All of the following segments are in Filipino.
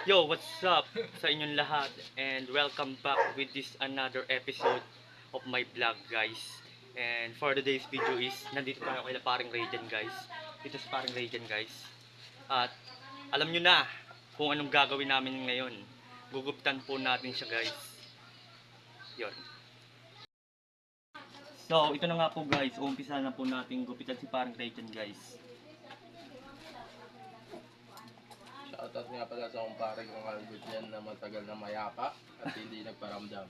Yo, what's up sa inyong lahat and welcome back with this another episode of my vlog guys. And for today's video is nandito tayo kay paring Radian guys. Ito si paring Radian guys. At alam nyo na kung anong gagawin namin ngayon. Guguptan po natin siya guys. Yon. So ito na nga po guys. Umpisa na po natin gupitan si paring Radian guys. Shoutout nga pala sa kumpare kong Albert yan na matagal na mayapa at hindi nagparamdam.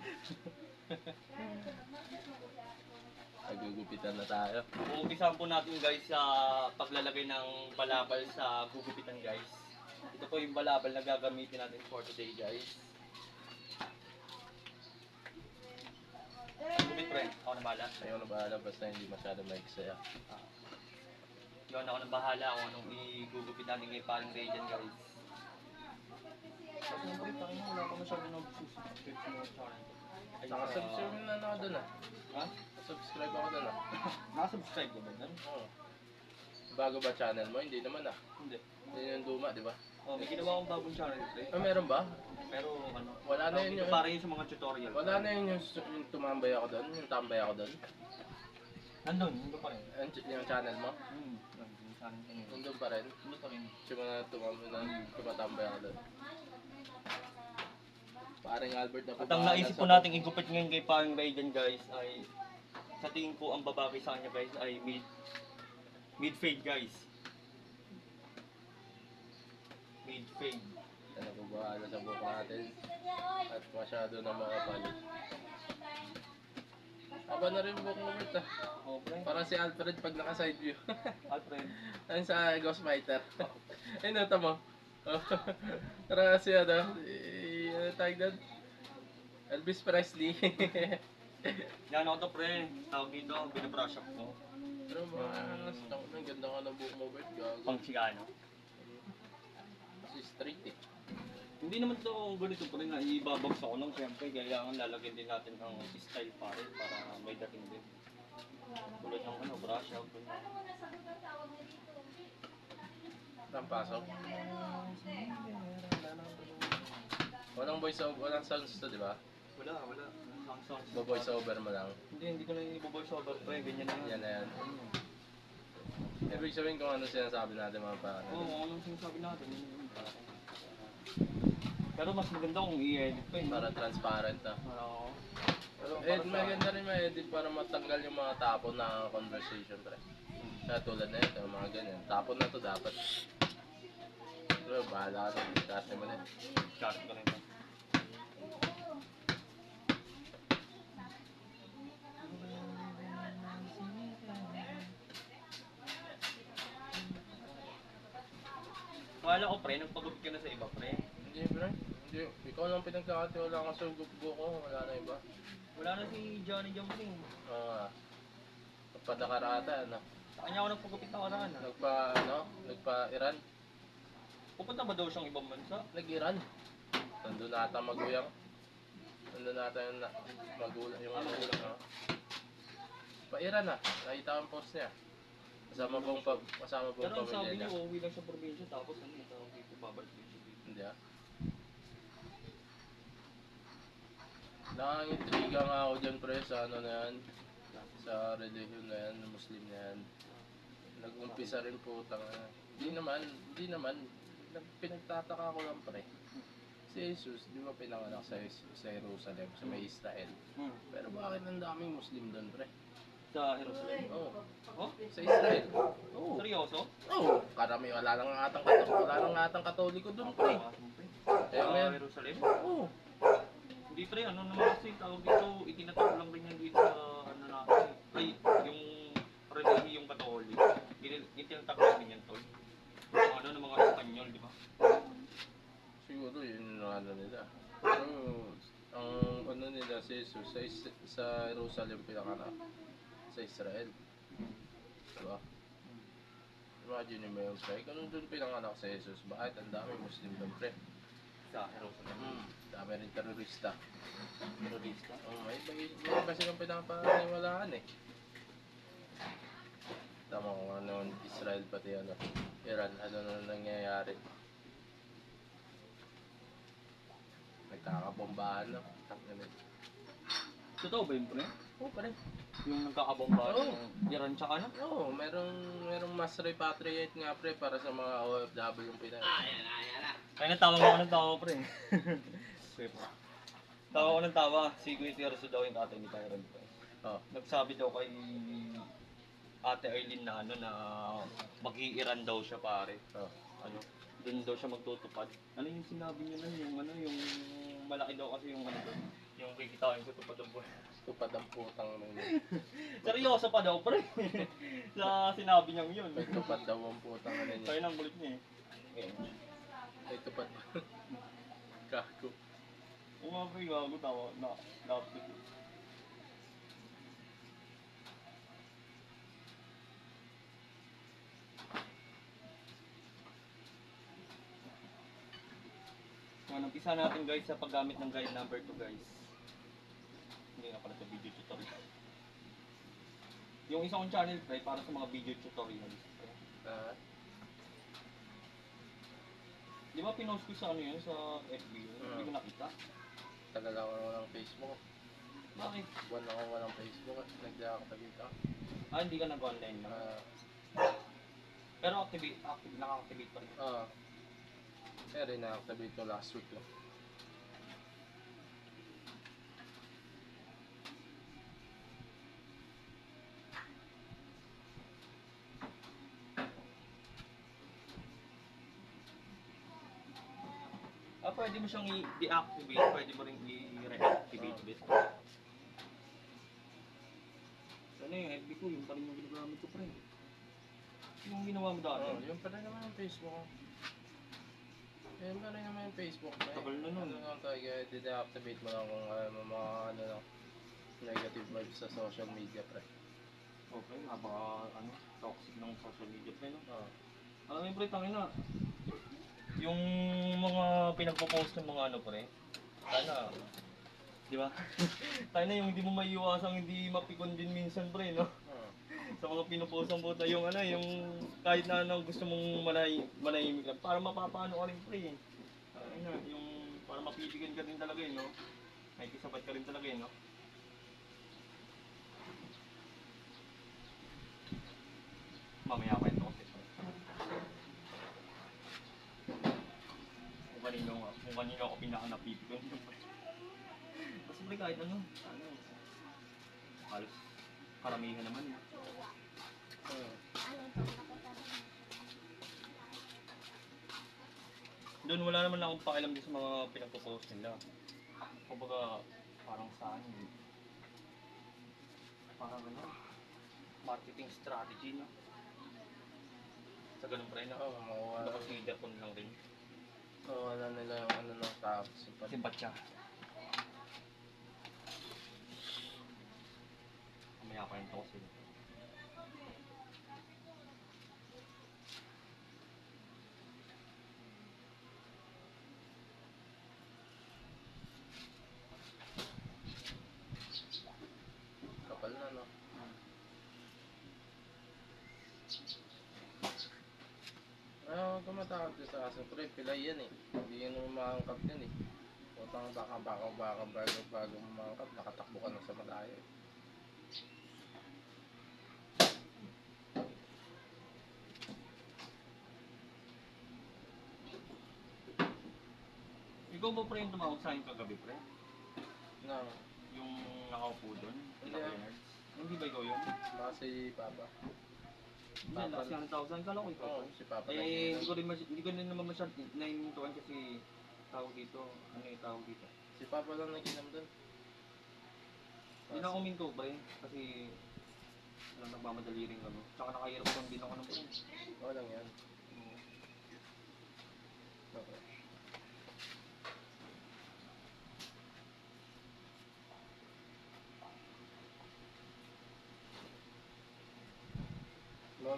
Nagugupitan na tayo. Umpisahan po natin guys sa paglalagay ng balabal sa gugupitan guys. Ito po yung balabal na gagamitin natin for today guys. Gupit friend, ako na bahala. Ayaw na bahala basta hindi masyado maiksaya. Yun, ako na bahala kung anong igugupit natin kay paring Radian guys. Kasi yung pakita kayo, wala pa masyado nag-subscribe sa mga channel ko. Nakasubscribe na ako doon ah. Ha? Subscribe ako doon ah. Nakasubscribe ka ba dun? Oo. Bago ba channel mo? Hindi naman ah. Hindi. Hindi yung luma, di ba? Oh, may ginawa akong bagong channel pre. Ah, meron ba? Pero ano, Wala na yun ito yung... para yun sa mga tutorial. Wala na yun yung tumambay ako doon, yung tambay ako doon. Nandun, nandun pa rin. Yung channel mo? Nandun yung channel ko. Nandun pa rin. Nandun pa rin. Yung mga tumatambay ako doon. Parang Albert na po. At ang naisip po nating igupit ngayon kay paring Radian guys ay sa tingin ko ang babagay sa kanya guys ay mid fade guys. Mid fade. Yan ang babahala sa buhok natin. At masyado na makapalit. Aba na rin buhok mo ah. Okay. Parang si Alfred pag naka-side view. Alfred. Ayun sa Ghost Fighter. Ayun nota mo. Parang si ano tawag doon? Elvis Presley. Yan ako to pre. Tawag dito, binabrush up ko. Pero mas ang ganda ka ng buhok mo, Bert. Gago. Pang Chicano. Kasi straight eh. Hindi naman to ganito pre na ibabagsak ko lang siyempre. Kailangan lalagyan din natin ng style pa rin para may dating din. Tulad ng ano, brush up. Ang pasok. Walang voice over, walang sounds to, di ba? Wala. Sounds. Voice over mo lang. Hindi ko na i-voice over pre. Ganyan na Yan na yan. Ibig sabihin kung ano sinasabi natin mga pa. Oo, anong sinasabi natin. Pero mas maganda kung i-edit pa Para transparent na. Oo. Pero Maganda rin ma-edit para matanggal yung mga tapon na conversation pre. Kaya tulad na ito, mga ganyan. Tapon na to dapat. Pero bahala ka sa kasi mo na yun. Chat ko na ito. Wala ko pre, nagpagod ka na sa iba pre. Hindi pre, hindi. Ikaw lang pinagkakatiwala ka sa gugbo ko, wala na iba. Wala na si Johnny Jumping. Nagpadakarata, ano? Sa kanya ako nagpagupit na karaan. Nagpa-Iran. Pupunta ba daw siyang ibang bansa? Nag-Iran. Nandun na ata maguyang. Nandun na ata yung magulang, yung magulang, no? Pa-Iran na, nakita ko ang post niya. Kasama buong Pero ang sabi pamilya niyo, niya. uuwi lang sa probinsya tapos ano, tawag dito, babalik din siya dito. Hindi ah. Nakang-intriga nga ako dyan pre sa ano na yan. Sa religion na yan, Muslim na yan. Nag-umpisa rin po Hindi naman. Pinagtataka ko lang pre. Si Jesus, di ba pinanganak sa Jerusalem, sa may Israel. Pero bakit ang daming Muslim doon pre? Sa Jerusalem? Oo. Oh? Sa Israel. Oo. Seryoso? Oo. Karami, wala nang atang katoliko doon pre. Sa Amen. Jerusalem? Oo. Hindi pre, ano naman kasi tawag dito, itinatawag lang rin yan dito sa ano natin. Ay, yung relihiyong Katolik. Itinatawag namin yan tol. Yung ano ng mga Espanyol, di ba? Siguro yun yung ano nila. Pero ang ano nila si Jesus sa Jerusalem pinanganak. Sa Israel. Diba? Imagine mo yung pre. Kung doon pinanganak sa Jesus, bakit ang dami Muslim doon pre? Sa Jerusalem. Dami rin terorista. Terorista? May iba silang pinapaniwalaan eh. Tama kung ano, Israel pati ano, Iran, ano na nangyayari. nakakabombahan na. Tangina. Totoo ba yun, pre? Oo, pare. Yung nagkakabomba Oo. ng Iran tsaka ano? Oo, merong mass repatriate nga pre para sa mga OFW yung Pinay. Kaya natawa mo ako ng tawa, pre. Pre, pre. Tawa ko ng tawa. Si Kuya Tirso daw yung tatay ni Kyron, pre. Oh. Nagsabi daw kay Ate Arlene na ano na mag-iiran daw siya, pare. Oh. Ano, doon daw siya magtutupad. Ano yung sinabi niya nun? Yung ano, yung malaki daw kasi yung ano doon. Yung kikitain ko tupad ng buhay. Tupad ang putang ng Seryoso pa daw, pre. Sa sinabi niyang yun. May tupad daw ang putang ano niya. Kaya nang kulit niya eh. May tupad pa. Kago. Oo nga, pre, gago tawa. Dapat. So, umpisa natin guys sa paggamit ng guide number 2 guys. Hindi na pala ito video tutorial. Yung isang kong channel pre, para sa mga video tutorials. Ah, Di ba pinost ko sa ano yun, sa FB yun? Hindi ko nakita. tagal ako ng Facebook. Bakit? Buwan ako walang Facebook at nag-deactivate ako. Hindi ka nag-online na. Pero naka-activate pa rin. Kaya rin na-activate ko last week lang. Pwede mo siyang i-deactivate, pwede mo rin i-reactivate ulit. Ano yung FB ko, yung pa rin yung ginagamit ko pre. Yung ginawa mo dati. Yung pa rin naman yung Facebook ko. Yun pa rin naman yung Facebook. Tagal na nun. Ano lang tayo, i-deactivate mo lang kung mga ano lang, negative vibes sa social media pre. Okay, napaka toxic ng social media pre, no? Alam mo yung pre, tangin na. Yung mga pinagpo-post ng mga ano pre, sana, di ba? Tayo na yung hindi mo maiiwasang hindi mapikon din minsan pre, no? Sa mga pinupost ang buta yung ano, yung kahit na ano gusto mong manahimik lang, para mapapaano ka rin pre. Ayun na, yung para mapipigan ka din talaga no? May kisabat ka rin talaga no? Mamaya pa ito kasi. Kung kanino ako pinaka-napipigan. Kasi pre kahit ano, halos karamihan naman. Doon wala naman akong pakialam din sa mga pinagpo-post nila. Kumbaga, parang saan yun. Parang ano, marketing strategy no? Sa ganun pre na. Consider ko lang rin. Wala nila yung ano ng tao. Simpatya. Mamaya pa rin ito kasi. Kapal na no? Huwag ka matakot sa aso pre, pilay yan eh. Hindi yan umaangkat yan eh. Utang baka bago umaangkat, nakatakbo ka na sa malayo eh. Ikaw ba pre yung tumawag sa akin kagabi pre? No. Yung nakaupo doon? Hindi. Hindi ba ikaw yun? Baka si Papa. Hindi, last yung 1,000 ka lang ko ikaw. Oo, si Papa. Hindi ko rin naman masyad naiintuan kasi tawag dito. Ano yung tawag dito? Si Papa lang nag-inam doon. Hindi na ako minto pre kasi nagmamadali rin ano. Tsaka nakahirap lang din ako ng pre. Walang yan. Okay.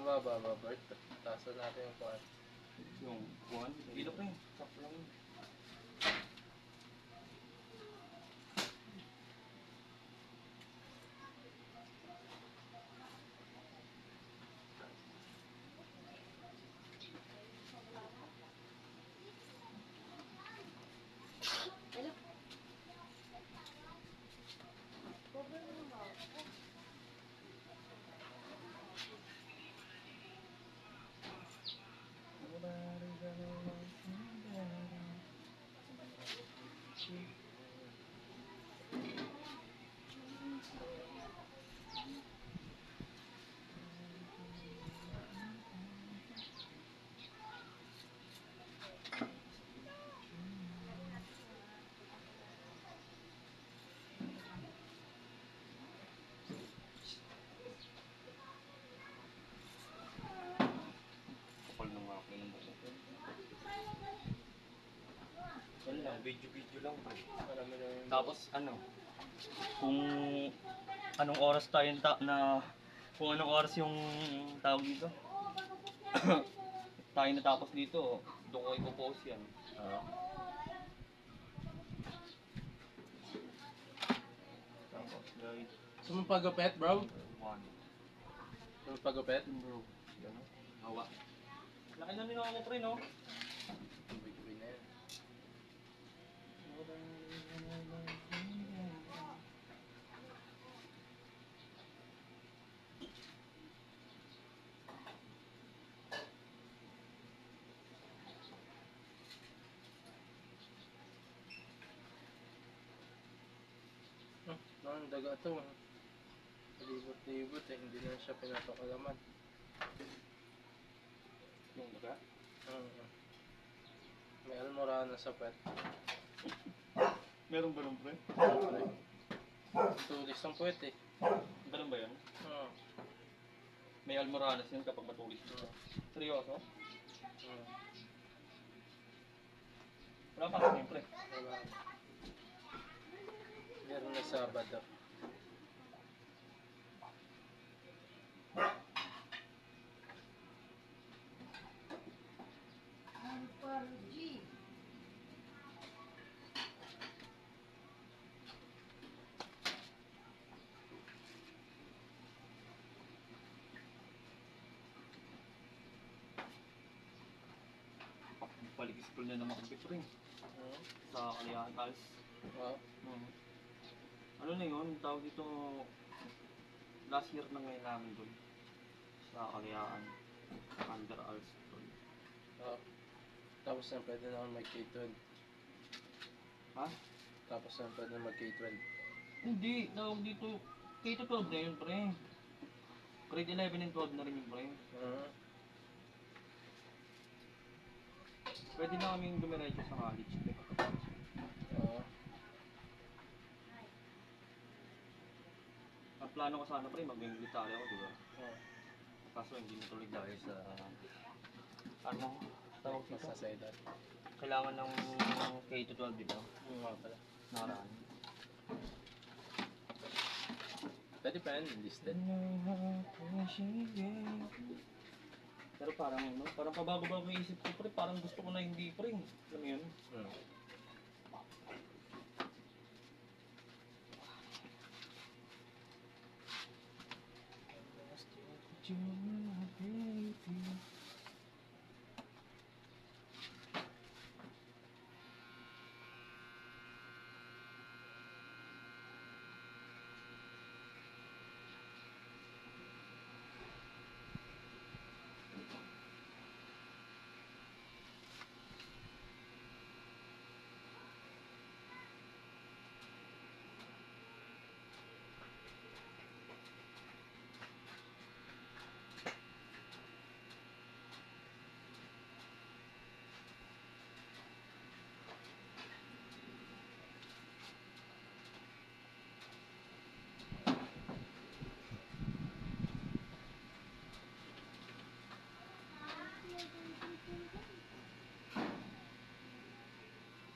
Baba, Bert. Tasan natin yung kuhan. Yung kuhan? Dito pre. Sakto lang yun. video-video lang pre. Marami na yung... Tapos ano, kung anong oras tayo kung anong oras yung tawag dito, tayo natapos dito, doon ko ipopost yan. Ah. Tapos guys, Sumapagupit, bro? 1, Sumapagupit? bro, yan o, hawa. Laki na nila ako pre no? Gabi na yan. Ang daga to. Libot-libot eh, hindi na siya pinapakalaman. Yung baga? May almorana sa pet. Meron ba nun pre? Tulis ang puwet eh. Ganun ba yun? Hmm. May almoranas yun kapag matulis dito. Seryoso? Wala pa kasi yun pre. Wala. Meron na Sabado. Balik school na naman kami pre. Sa Kaliyahan Als. Oh. Ano na yun? Tawag dito, last year na ngayon namin doon. Sa Kaliyahan. Under Als doon. Oh. Tapos na pwede na akong mag-K-12. Ha? Tapos na pwede na mag-K-12. Hindi, tawag dito, K-12 na yun pre. Grade 11 and 12 na rin yun pre. Pwede na kaming dumiretso sa college pre. Oo. Ang plano ko sana pre, mag-military ako, di ba? Oo. Kaso hindi natuloy dahil sa, ano, tawag dito? Basta sa edad. Kailangan ng K-12 dito. Oo nga pala. Nakaraan. Pwede pa yan, listed. Pero parang ano, parang pabago-bago yung isip ko pre, parang gusto ko na hindi pre. Alam mo yun?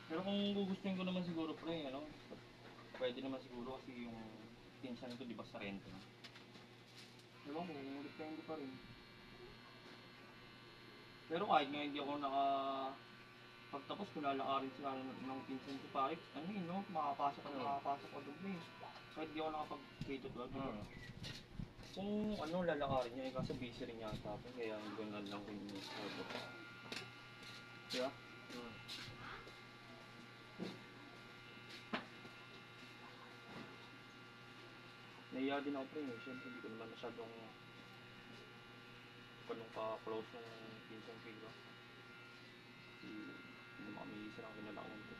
Pero kung gugustuhin ko naman siguro pre, ano, pwede naman siguro kasi yung pinsan ko di ba sa rento na. Diba, kung depende pa rin. Pero kahit nga hindi ako pagtapos kung lalakarin sila ng pinsan ko kahit ano yun, no, makapasok ako doon eh. Kahit di ako nakapag-K-12, diba? Kung ano lalakarin niya, eh, kasi busy rin yata ako, kaya hindi ko na lang kung yung diba? Naiya din ako pre, siyempre hindi ko naman masyadong ganun ka-close ng pinsan ko, diba? Hindi mo kami isa lang kinalakan ko.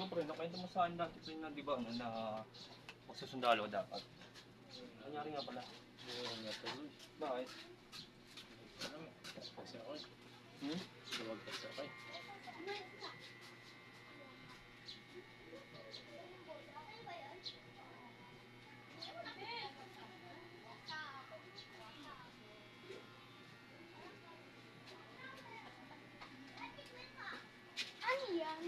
Ikaw pre, nakwento mo sa akin dati pre na di ba ano, na magsusundalo dapat. Nangyari nga pala. Hindi ko natuloy. Bakit? Ano? Kasi ako eh. Hmm? Luwag kasi ako eh. Ano yan?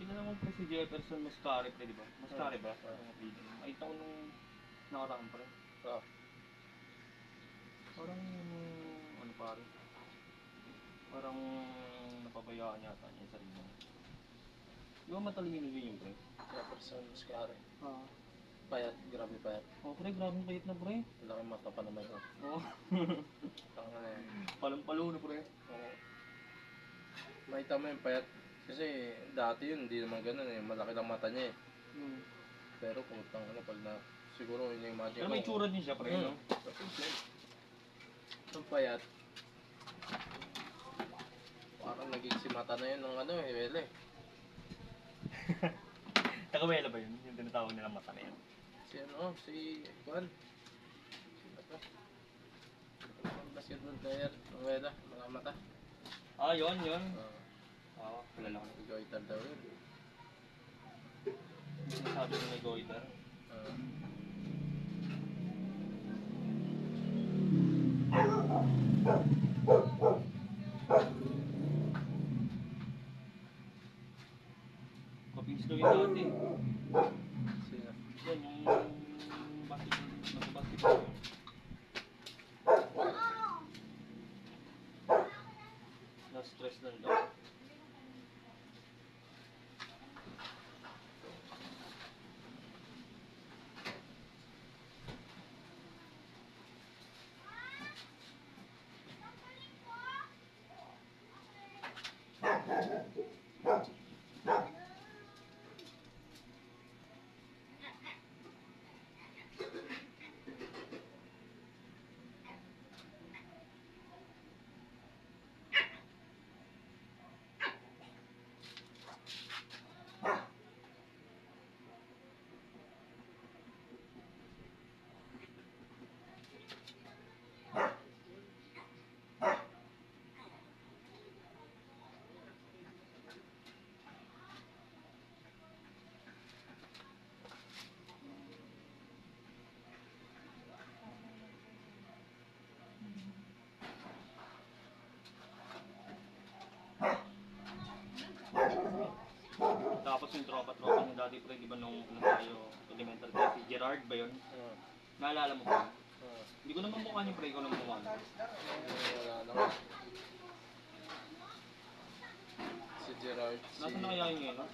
Tingnan mo pre si Jefferson Mascari pre, di ba? Mascari ba? Ah. Ang apelido. Nakita ko nung nakaraan pre. Ah, Parang ano pare? Parang napabayaan yata niya yung sarili niya. Di ba matalino din yung pre? Jefferson Mascari. Ah. Payat, grabe payat. Oh pre, grabe yung kayit na pre. Laki mata pa naman yun. Oh. Tanga na yan. Palang-palo na pre. Oo. Makita mo yung payat. Kasi dati yun, hindi naman ganun eh. Malaki lang mata niya eh. Hmm. Pero putang ano pag na... Siguro yun yung imagine Pero may tsura din siya pre, no? Ang payat. Parang naging si mata na yun ng ano eh, wele. Tagawela ba yun? Yung tinatawag nilang mata na yan. Si ano, si Juan. Sino to? Ang basketball player, ng wela, mga mata. Ah, yun. Uh, Oo, kilala ko. Goitar daw yun. Yung sinasabi ko may goiter. Uh, Kapis daw yun dati. sino? Yan, yung basketball yun. Na-stress lang daw. Tapos yung tropa-tropa ng dati pre, di ba nung ano tayo, elementary tayo, si Gerard ba yun? Naalala mo ba? Hindi ko naman mukha niyo pre, ikaw naman mukha niyo. Wala na nga. Si Gerard, si... Nasaan na kaya yun ngayon? No?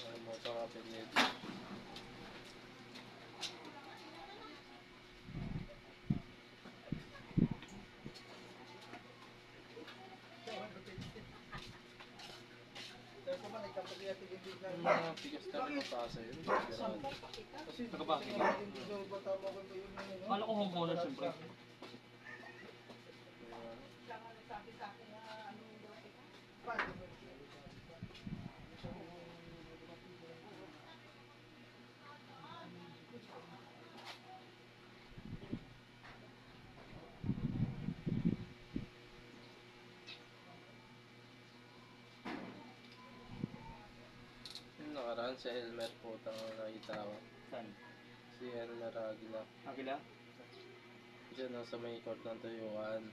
Ano mo ito kapinit? Yung mga tigas na rin ang pasa yun. Gerard. Taga-bakit? Akala ko homeowner siyempre. naman si Elmer po, nakita ko. Saan? Si Elmer Aguila. Akila? Diyan sa may court ng Tuyuan.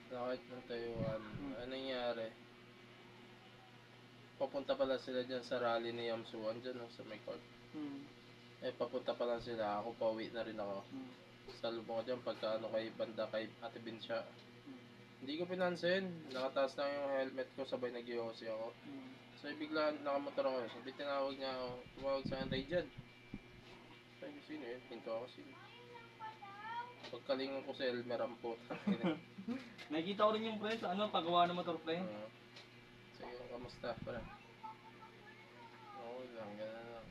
Nakit ng Tuyuan. Ano nangyari? Papunta pala sila dyan sa rally ni Yamsuan dyan sa may court. Papunta pa lang sila. Ako pauwi na rin ako. Salubong ko dyan pagka kay banda kay Ate Binsya. Hindi ko pinansin. Nakataas lang yung helmet ko, sabay nag-yosi ako. So bigla nakamotor ako. Sabi tinawag niya ako. Tumawag sa akin, Ray dyan. Sabi ko, sino yun? Pinto ako, sino? Pagkalingon ko sa Elmer ang puta. Nakikita ko rin yung pre sa paggawa ng motor pre. Sige, kamusta? Para. Oo lang, gano'n lang.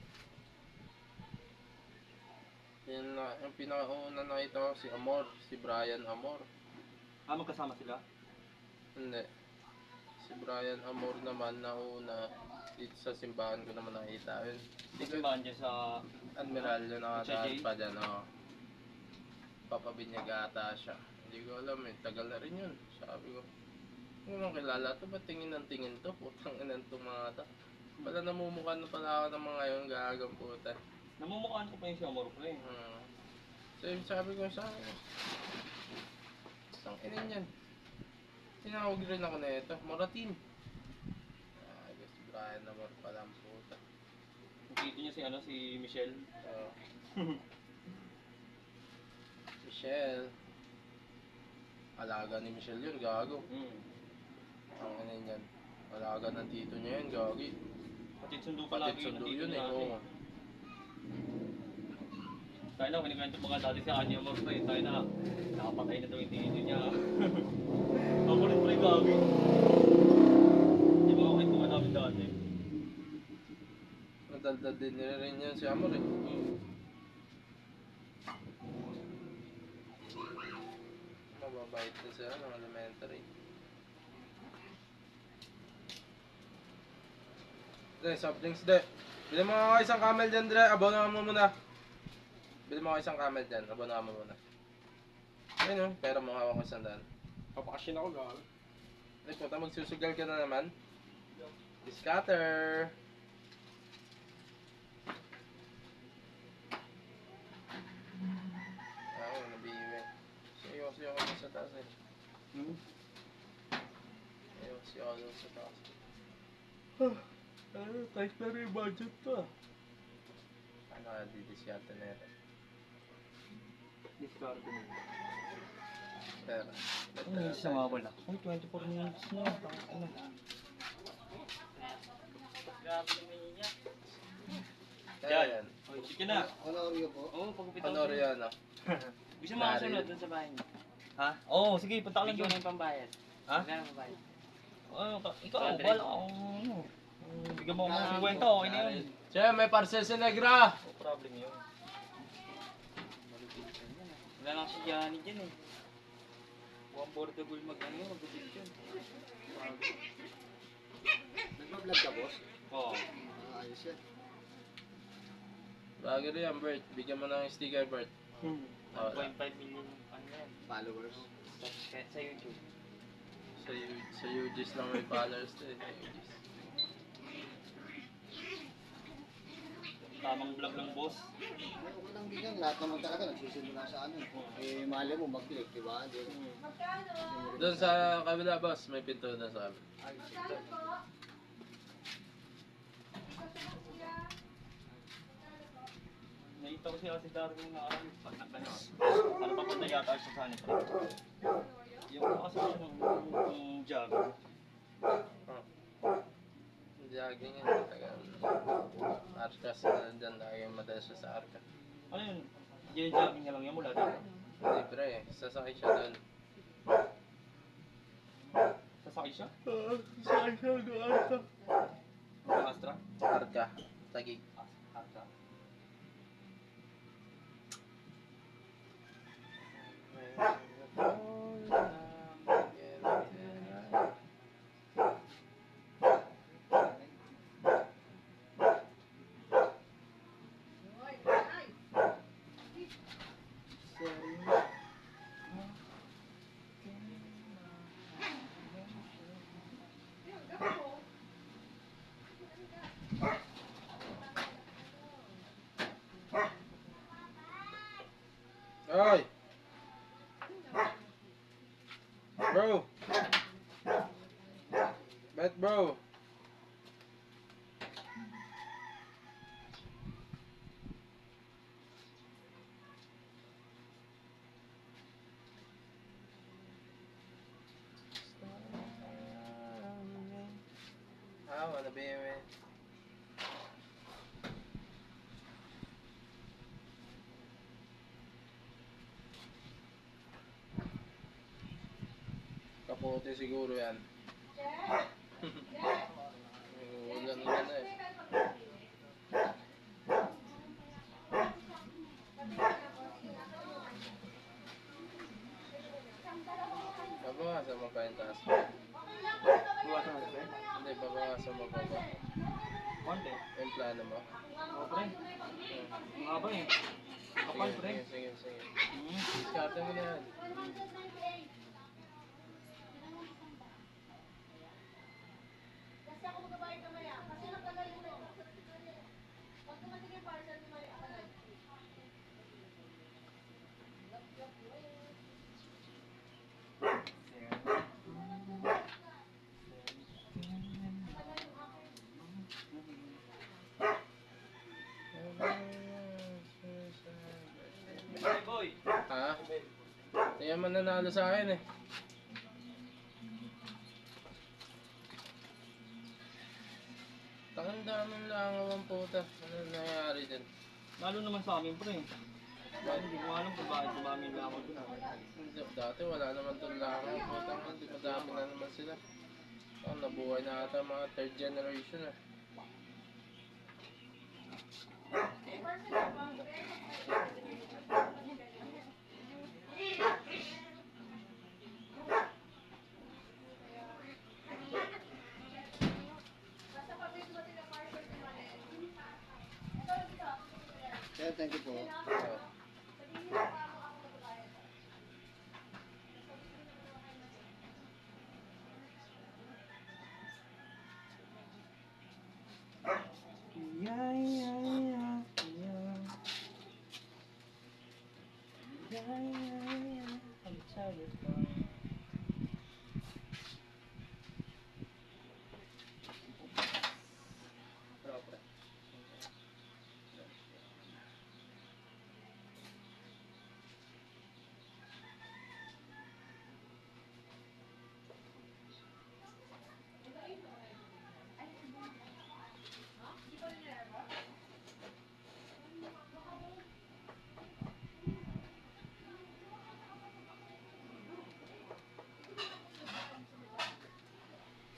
Yung pinakauna nakita ko si Amor, si Brian Amor. Magkasama sila? Hindi. Si Brian Amor naman nauna dito sa simbahan ko naman nakita yun. Dito ba dyan sa... Admiral yun nakadaan Jay? pa dyan, Papabinyag ata siya. Hindi ko alam tagal na rin yun. Sabi ko, hindi mo kilala to, ba't tingin ng tingin to? Putang inan to mga ta. Pala namumukha na pala ako ng mga yun, gagang puta. Namumukhaan ko pa yung si Amor pre. So sabi ko sa akin, isang inin yan. Tinawag rin ako na ito, Moratin. Gusto Brian Amor pala ang puta. Nakikita niya si Michelle. Michelle. Alaga ni Michelle yun, gago. Ang inin yan. Alaga ng tito niya yun, gagi. Patid sundo pa lagi Patid sundo ng tito yun niya. oo. Tayo na, kinikwento pa nga dati sa kanya Amor pre. Tayo na, nakapatay na daw yung tito niya. Ako rin pre gagi. Di ba ako nga namin dati? Nadaldad din nila rin yan si Amor Mababait na siya ng elementary. Dre, soft drinks, Dre. Bili mo ako isang camel dyan, Dre. Abono mo muna. Bili mo ako isang camel dyan. Abono mo muna. Ayun pera mo hawak ko isang daan. Papakasyon ako gagi. Ay, puta, magsusugal ka na naman. Scatter. Nabihiwi. Siyo ako sa taas Siyo ako sa taas. Kahit pero yung budget to. Ano ka, didisyarte na ito. Discard mo. Pera. Ano sa mga wala? Ay, 24 minutes na. Ano? Grabe naman niya. Yan. Oy, sige na. Honorio po. Oo, pagpapitaw. Ano rin yan, Gusto mo ako sunod dun sa bahay niyo? Ha? Oo, sige, punta ka lang Bigyan doon. mo yung pambayad. Ha? Magkano pambayad? Ikaw, wala akong ano. Bigyan mo ako ng 50, okay na yun. Siya, may parcel si Negra. No problem yun. Wala lang si Johnny dyan eh. Mukhang portable mag-update yun. Nagpa-vlog ka, boss? Oo. Ayos yan. Bagay rin yan, Bert. Bigyan mo ng sticker, Bert. 1.5 million followers. Sa YouTube. Sa UGs lang may followers to UGs. Tamang vlog lang, boss. Okay lang din yan. Lahat naman talaga nagsisimula sa ano. Eh, mali mo mag-click, di ba? Doon sa kabila, boss, may pinto na sa kabila. Nakita ko siya si Darwin na alam pag nagano. Ano pa punta yata siya sa kanito. Yung kasi siya ng jog. Jogging yan, talaga. Arca sila dyan, lagi yung madalas siya sa Arca. Ano yun? Gina-jogging niya lang yan mula dito. Libre sasakay siya doon. Sasakay siya? Sasakay siya ng Astra. Ang Astra? Arca, Tagig. Astra. Oy! Bro! Bet bro! Wanna be man. Kapote siguro yan. Ulan na eh. Babawasan mo pa yung taas. Buwasan mo pre. Hindi, babawasan mo pa ba? Konti. Yung plano mo. Oo pre. Mga ba eh. Kapal pre. Sige. Hmm. Diskarte mo na yan. Hey boy. Ha? Kaya mananalo sa akin eh. Tangan daming langaw ang puta. Ano nangyayari dyan? Lalo naman sa amin pre. Hindi ko alam kung bakit dumami lang ako dun. Dati wala naman itong langaw. Puta nga, di madami na naman sila. Nabuhay na ata mga third generation ah. Kaya thank you po.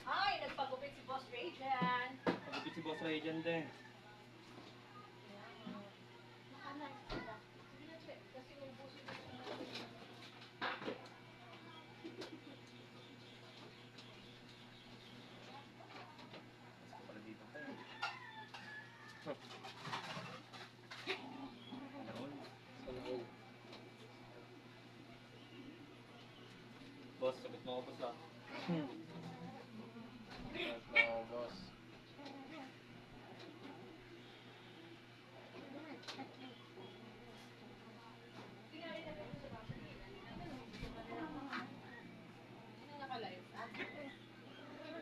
Ay, nagpagupit si Boss Ray dyan. Pagupit si Boss Ray dyan din. Boss, sabit mo ako boss ah. No, boss.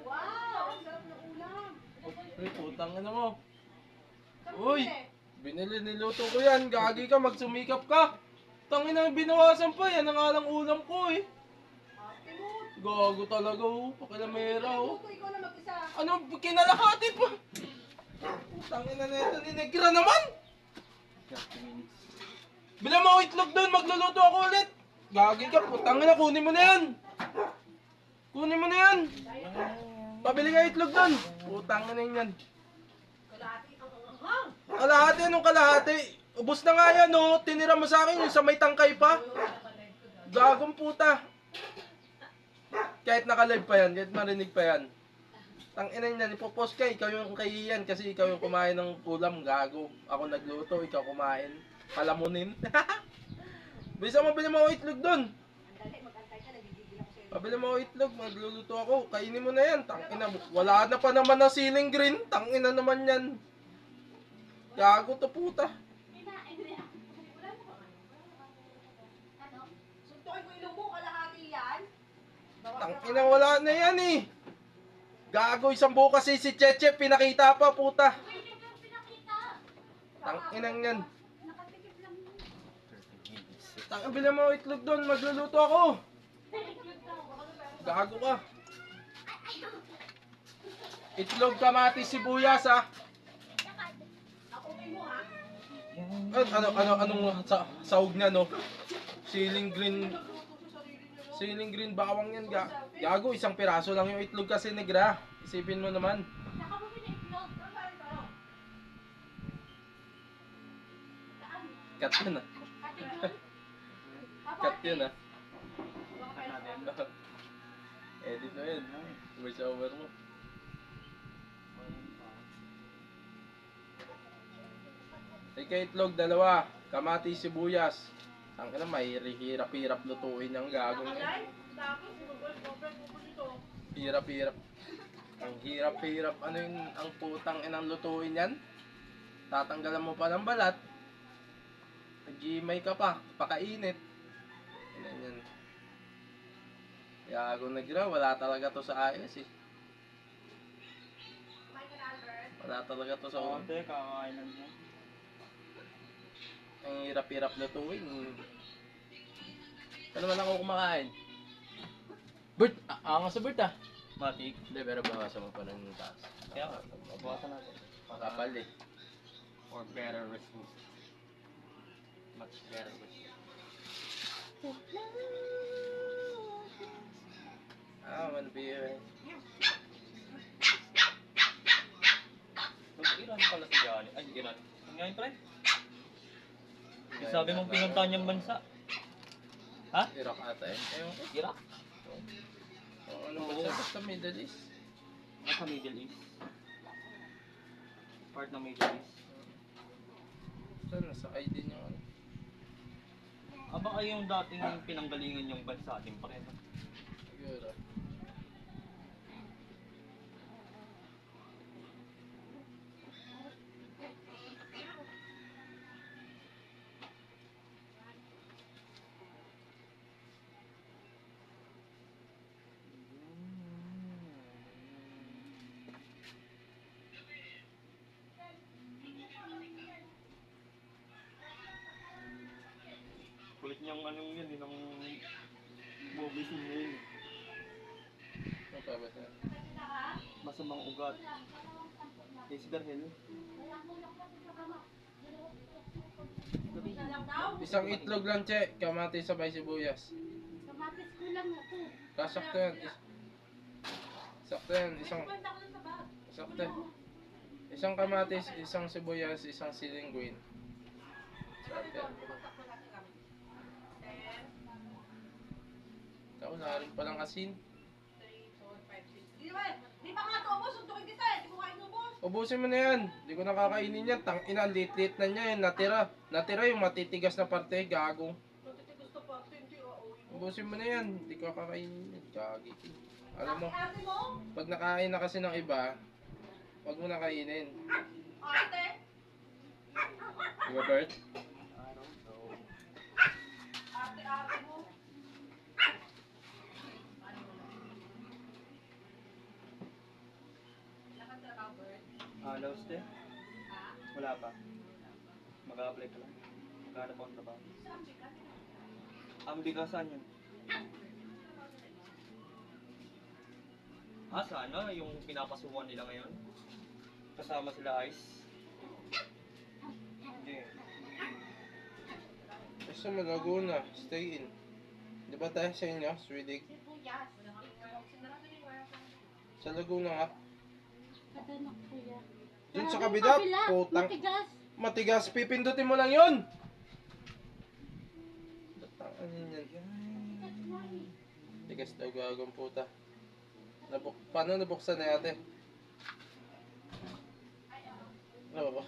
Wow! Ang sarap ng ulam. Uy, putang ina mo. Uy! Binili, niluto ko yan. Gagi ka, magsumikap ka. Tangin na, binawasan pa. Yan ang alang ulam ko eh. Gago talaga oh. Pakilamera oh. Ito, ikaw na mag-isa. Ano, kinalakati pa. Tangin na neto ni Negra naman. 30 minutes. Bila mo itlog doon, magluluto ako ulit. Gagi ka, putang ina, kunin mo na yan. Kunin mo na yan. Pabili ka itlog doon. Putang ina yan. Kalahati ang anghang. Kalahati, anong kalahati? Ubus na nga yan oh. Tinira mo sa akin yung sa may tangkay pa. Gagong puta. Kahit naka-live pa yan, kahit marinig pa yan. Tangina yan, ipopost ka, ikaw yung kahiyan kasi ikaw yung kumain ng ulam, gago. Ako nagluto, ikaw kumain. Palamunin. Bisa mo, bili mo ako itlog doon. Andali, mag-antay ka, nagigigil ako sa'yo. Pabili mo ako itlog, magluluto ako. Kainin mo na yan, tangina. Wala na pa naman na ceiling green, tangina naman yan. Gago to puta. Tangina, wala na yan eh. Gago, isang buo kasi si Cheche, pinakita pa, puta. Tanginang yan. Tangin, bilang mo itlog doon, magluluto ako. Gago ka. Itlog, kamatis, sibuyas ha. Anong sahog niya no? Ceiling green bawang yan. Gago, isang piraso lang yung itlog kasi negra. Isipin mo naman. Cut yun ah. Cut yun ah. Edit mo yun. Voice over mo. Ika itlog, dalawa. Kamatis, sibuyas. Ang ina, may hirap-hirap lutuin yung gagong yan. Hirap-hirap. Ang hirap-hirap. Ano yung ang putang inang lutuin yan? Tatanggalan mo pa ng balat. Nag-gimay ka pa. Pakainit. Yan yan. Gago nagra. Wala talaga to sa ayos eh. Wala talaga to sa Ate, kakain lang yan. Ang hirap-hirap lutuin. Ano naman ako kumakain? Bert! Angas sa Bert ah! Matik. Hindi, pero bawasan mo pa rin yung taas. Kaya nga, bawasan natin. Makapal eh. For better results. Much better results. Wanna be Mag-Iran pala si Johnny. Ay, Iran. Ang ngayon pre? Sabi mong pinunta niyang bansa. Ha? Iraq ata eh. Ewan ko. Iraq? Ano ba siya? Basta Middle East. Sa Middle East. Part ng Middle East. Saan? Nasa ID niya ano. Baka yung dating pinanggalingan yung bansa ating pareho. Siguro. Kulit niyang anong yun, yung movies niya yun. Ano pa ba siya? Masamang ugat. Isgar Hill. Isang itlog lang, che. Kamatis sabay sibuyas. Kamatis ko lang ako. Kasakto yan. Sakto yan. Sakto. Isang kamatis, isang sibuyas, isang siling green. Sarap yan. Ikaw, wala rin palang asin. Di ba nga ito, ubos? Suntukin kita eh. Di ko nga inubos. Ubusin mo na yan. Hindi ko nakakainin yan. Tangina, lit-lit na niya yan. Natira yung matitigas na parte. Gago. Matitigas na pa. Hindi, oo. Ubusin mo na yan. Hindi ko kakainin yan. Gagi. Alam mo, Ate mo? pag nakain na kasi ng iba, wag mo na kainin. Ate? Di ba, Bert? Ate mo? Alaws te? Wala pa. Mag-a-apply ka lang. Maghanap ako ng trabaho. Ang bikasan yun. Sana yung pinapasukan nila ngayon. Kasama sila Ice. Hindi. Basta mo, Laguna. Stay in. Di ba tayo sa inyo, Swedig? Sibuyas. Sa Laguna nga. Kadanak ko yan. Dun sa kabila, putang. Matigas. Matigas, pipindutin mo lang yun! Ano yan? Tigas daw gagawang puta. Paano nabuksan na yate? Oo.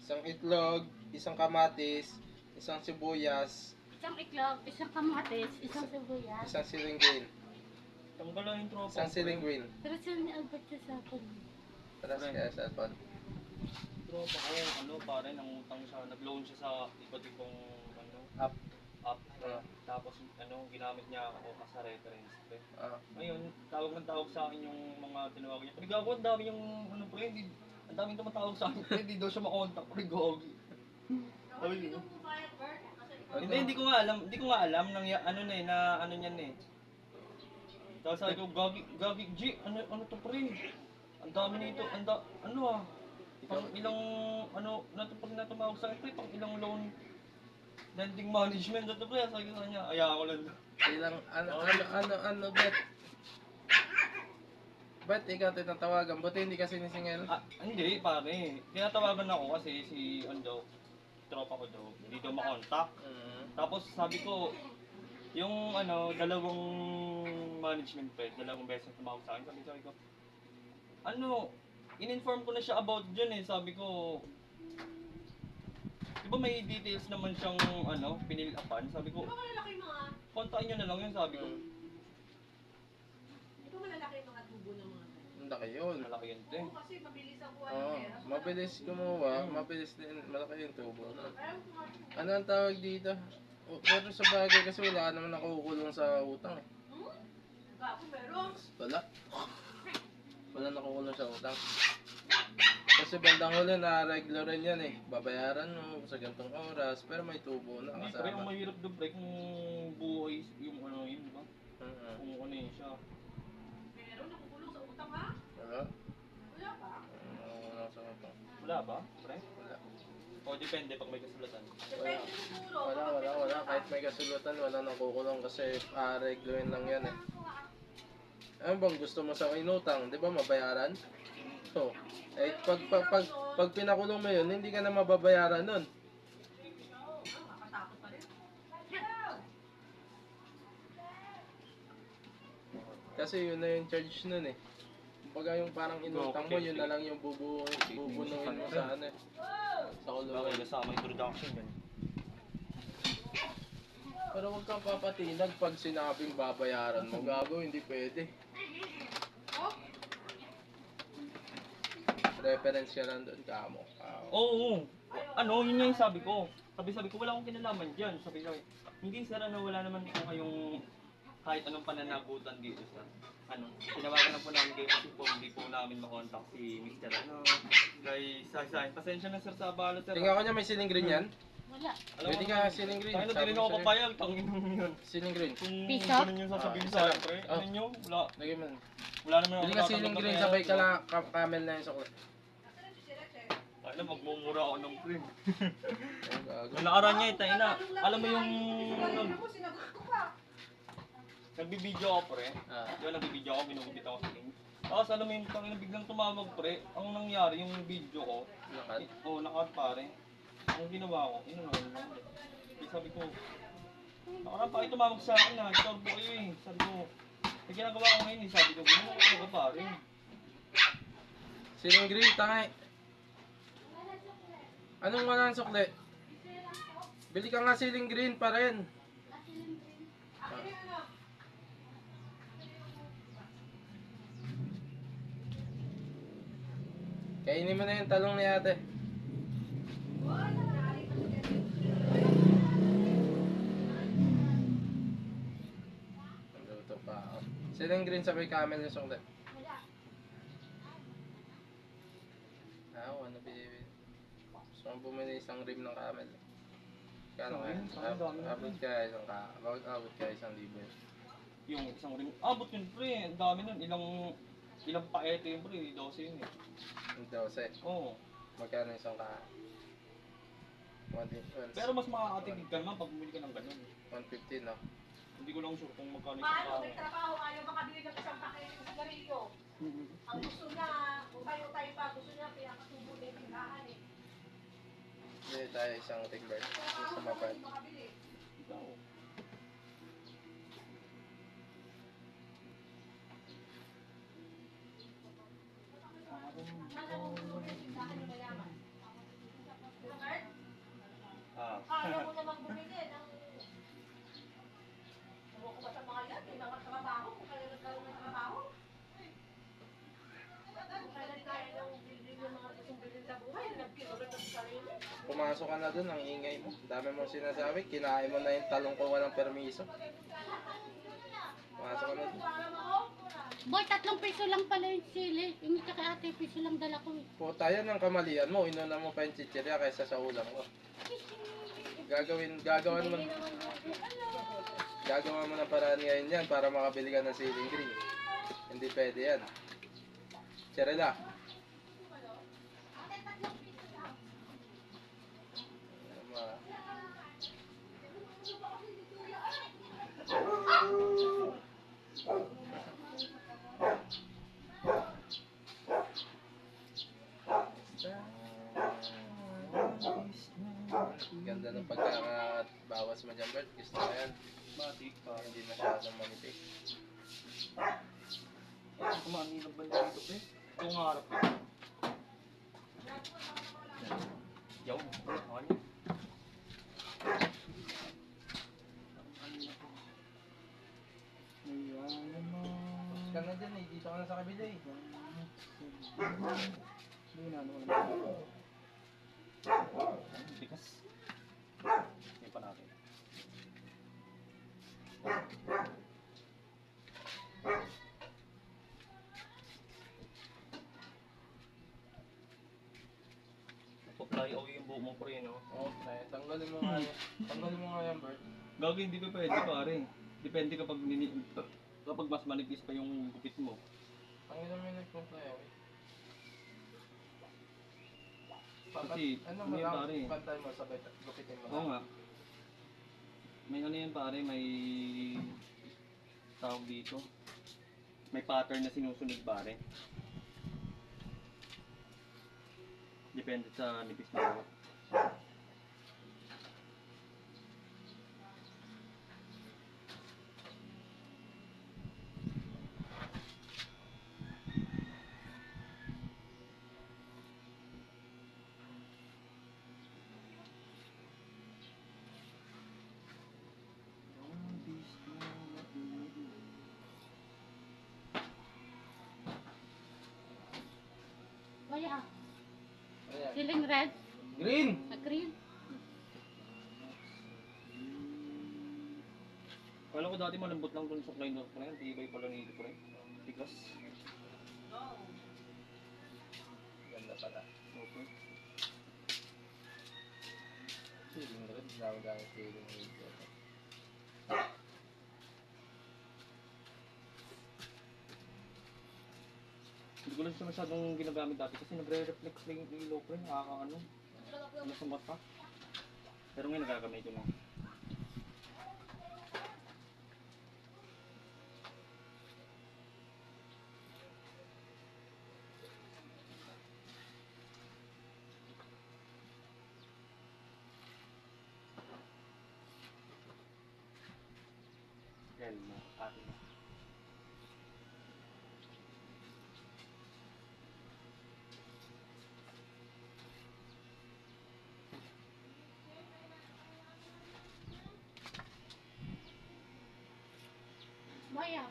Isang itlog, isang kamatis, isang sibuyas, Isang iklog, isang kamatis, isang sibuyas. isang siling green. Tanggal lang yung tropa. Isang siling green. Pero sila ni Albert sa sapon. Taras kaya sa phone. Tropa ko, ano, pare, nangutang siya, nag-loan siya sa iba't ibang, ano, Up. app. Ah. Tapos, ano, ginamit niya ako sa reference. Pre. Ah. Ngayon, tawag ng tawag sa akin yung mga tinawagan niya. Pre, gago, ang dami yung, ano, pre, ang daming tumatawag sa akin, pre, di daw siya makontak, pre, gago. Dapat hindi ko pumayat, Bert. Kasi Hindi ko nga alam, nang, ano na eh, na, ano niyan eh. Tapos sabi ko, gagi, G, ano to, pre? Ang dami nito, ano ah, pang ilang, ano, pag natumawag sa akin, pre, pang ilang loan lending management na to, pre, sabi ko sa kanya, ayaw ko lang. Ilang, ano, bet? Bet, ikaw tinatawagan, buti hindi kasi sinisingil. Ah, hindi, pare. Tinatawagan ako kasi si, ano, tropa ko daw, hindi daw makontak. Tapos sabi ko, yung ano, dalawang management pre, dalawang beses na tumawag sa akin, sabi ko, ano, in-inform ko na siya about dyan eh, sabi ko, di ba may details naman siyang, ano, pinil-upan, sabi ko, di ba malalaki yung mga, kontakin nyo na lang yun, sabi ko, di ba malalaki yung mga tubo ng mga Ang laki yun. malaki yun, te. Oo, kasi mabilis ang kuha ng Oo, pera. So, mabilis kumuha, mabilis din, malaki yung tubo. Ayaw ko nga. Ano ang tawag dito? Pero sa bagay kasi wala ka naman nakukulong sa utang eh. Gago, meron. Wala. Wala nakukulong sa utang. Kasi bandang huli na regular rin yan eh. Babayaran mo sa gantong oras, pero may tubo na Hindi, pre, ang kasama. mahirap doon, pre, kung buhay yung ano yun, di ba? Mhm. Kung ano yun siya. Meron, nakukulong sa utang ha? Wala. Wala pa. Nakukulong sa utang. Wala ba, pre? Wala. O depende pag may kasulatan. Depende siguro. Wala. Kahit may kasulutan, wala nakukulong kasi regluin lang yan eh. Ano bang gusto mo sa inutang? Di ba mabayaran? So, eh, pag pinakulong mo yun, hindi ka na mababayaran nun. Makatakot pa rin. Kasi yun na yung charge nun eh. Kumbaga yung parang inutang mo, yun na lang yung bubunuin mo sa ano eh. Sa Bakit kulungan. kasama introduction yun? Pero huwag kang papatinag pag sinabing babayaran mo. Gago, hindi pwede. Oh, Reference ka lang doon, kamo. Oo. Ano, yun nga yung sabi ko. Sabi ko, wala akong kinalaman dyan. Sabi ko, hindi sir, ano, wala naman po kayong kahit anong pananagutan dito sa ano. Tinawagan na po namin kayo kasi po hindi po namin makontak si Mr. Ano. Guys, pasensya na sir sa abala sir. Tingnan ko niya, may siling green yan. wala. Alam Pwede mo, ka siling green. tayo na Sabi din ko ako sa'yo. papayag, tangin mo yun. Siling green. Kung Piso? ganun yung sasabihin sa akin, pre, Oh. ano nyo, Lagay mo. wala naman ako Bili ka siling green, tatanggap na sabay pera, camel na yung sukle. Alam, magmumura ako ng pre. Ay, gago. Nung nakaraan niya, tayo na. Alam mo yung Sinagot ko pa. nagbibideo ako pre. Ah. Di ba nagbibideo ako, binubukit ako sa link. Tapos alam mo yung tangina biglang tumawag pre. Ang nangyari yung video ko, Lakad. nakat pare. Ang ginawa ko, inunawan lang. Sabi ko, nakaraan pa kayo tumawag sa akin na, istorbo kayo eh. Sabi ko, may ginagawa ko ngayon eh. Sabi ko, ginawa ko talaga pare. Siling green, tangay. Anong wala ang sukle? Bili ka nga siling green pa rin. Kainin mo na yung talong ni ate. Luto pa ako. Siling green sabay camel yung sukle. Ah, ano bibili? Gusto kong bumili isang rim ng camel. Kano Isang kaya? rim? Parang dami na Abot kaya isang abot kaya 1,000 yun. Yung isang ring, abot yun pre. Ang dami nun. Ilang paete yun pre. 12 yun eh. Yung 12. Oo. Magkano isang ka? 150, Pero mas makakatipid ka naman pag bumili ka ng ganun. 150 no? Hindi ko lang sure kung magkano yung Paano? isang May trabaho, ayaw makabili ng isang paket ng sigarilyo. Ang gusto niya, kung tayo pa, gusto niya pinakatubo na yung tindahan eh. Bili tayo isang tigber. Trabaho, Sa mapad. hindi makabili. Ikaw. Sana kung gusto niya yung tindahan yung mayaman. Diba, Kurt? Ah. Ayaw mo namang bumili ng... Ewan ko ba sa mga yan, may mga trabaho, kung kaya nagkaroon ng trabaho. Kung kailan kaya ng bilhin yung mga gustong bilhin sa buhay. pumasok ka na dun, ang ingay mo. Dami mong sinasabi, kinain mo na yung talong ko walang permiso. Pumasok ka na dun. Boy, 3 piso lang pala yung sili. Yung isa kay ate, piso lang dala ko eh. Puta, yan ang kamalian mo. Inuna mo pa yung chichirya kaysa sa ulam ko. Gagawa mo ng paraan ngayon yan para makabili ka ng ceiling green. Hindi pwede yan. Cherela. Ganda ng pagkakabawas mo dyan, Bert. Gusto mo yan. Matik pa. Hindi masyadong manipik. Kumain ng banda dito, pre. Ito nga harap. Yaw, ano niya? Tapos ka na dyan eh. Dito ka na sa kabila eh. Bigas. Hindi pa natin. Supply o yung buhok mo pre, no? Okay, tanggalin mo nga yan. Tanggalin mo nga yan, Bert. Gagi, hindi pa pwede pare. Depende kapag mas manipis pa yung gupit mo. Ang ina mo yung nagpunta eh. Kasi, ano ano mo yan, lang, pare? pantay mo, sabay, gupitin mo Oo lang. nga. May ano yan pare, may tawag dito. May pattern na sinusunod pare. Depende sa nipis na buhok. Kuya, Ayan. siling red, Green! na green. Kala ko dati malambot lang dun sa klein na yan. Tibay pala nito pre. Tigas. Ganda pala. Okay. Feeling red, dami feeling red. Hindi ko lang siya masyadong ginagamit dati kasi nagre-reflex na yung ilaw pre. Nakakaano. Ano sa mata. Pero ngayon nagagamay ko na. Yan, atin na. Kuya,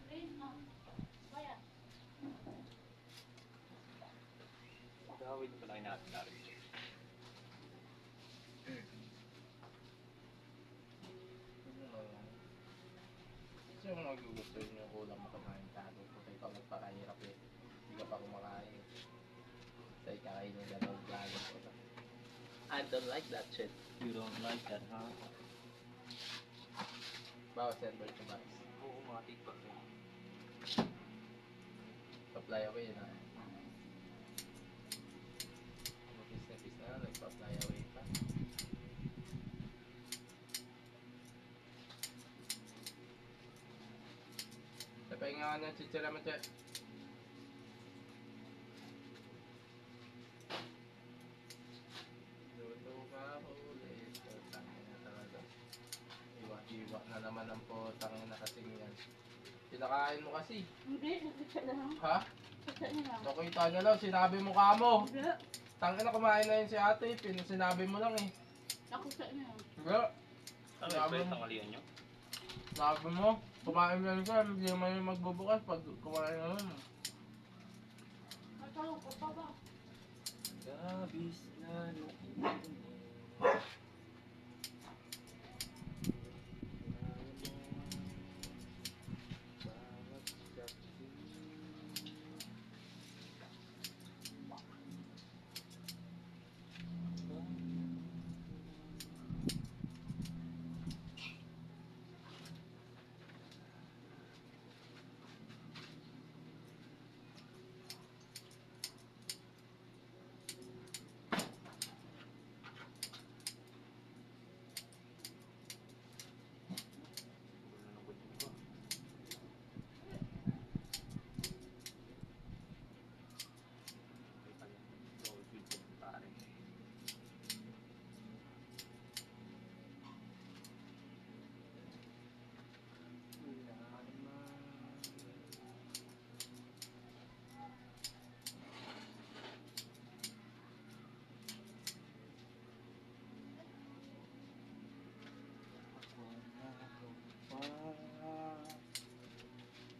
green, oh. Kuya, Gawin ko lang natin natin. Kasi yung nagugustuhin yung ulam mo kumain tago po kayo pag nagpakahirap eh. Hindi ka pa kumakain. Say kakain yung dalawang galing ko. I don't like that shit. You don't like that, huh? Bawas yan, Bert, yung bawas. Oo, mga tikpak. Pa-fly away na. Mapis na, nagpa-fly away pa. Napahinga ka ng chichira mo, Che. Luto ka ulit. Tangin na talaga. Iwa-iwa na naman ang potang na kasing yan. Pinakain mo kasi. hindi, nakita na lang. Ha? Nakita na lang. Nakita niya lang, sinabi mo ka mo. Hindi. Tangin na kumain na yun si ate, sinabi mo lang eh. Ako sa inyo. Wala. Ano Sabi yung mo. tanghalian nyo? Sabi mo, kumain ka, hindi naman yung magbubukas pag kumain ka nun. Matulog ko pa ba? Gabis na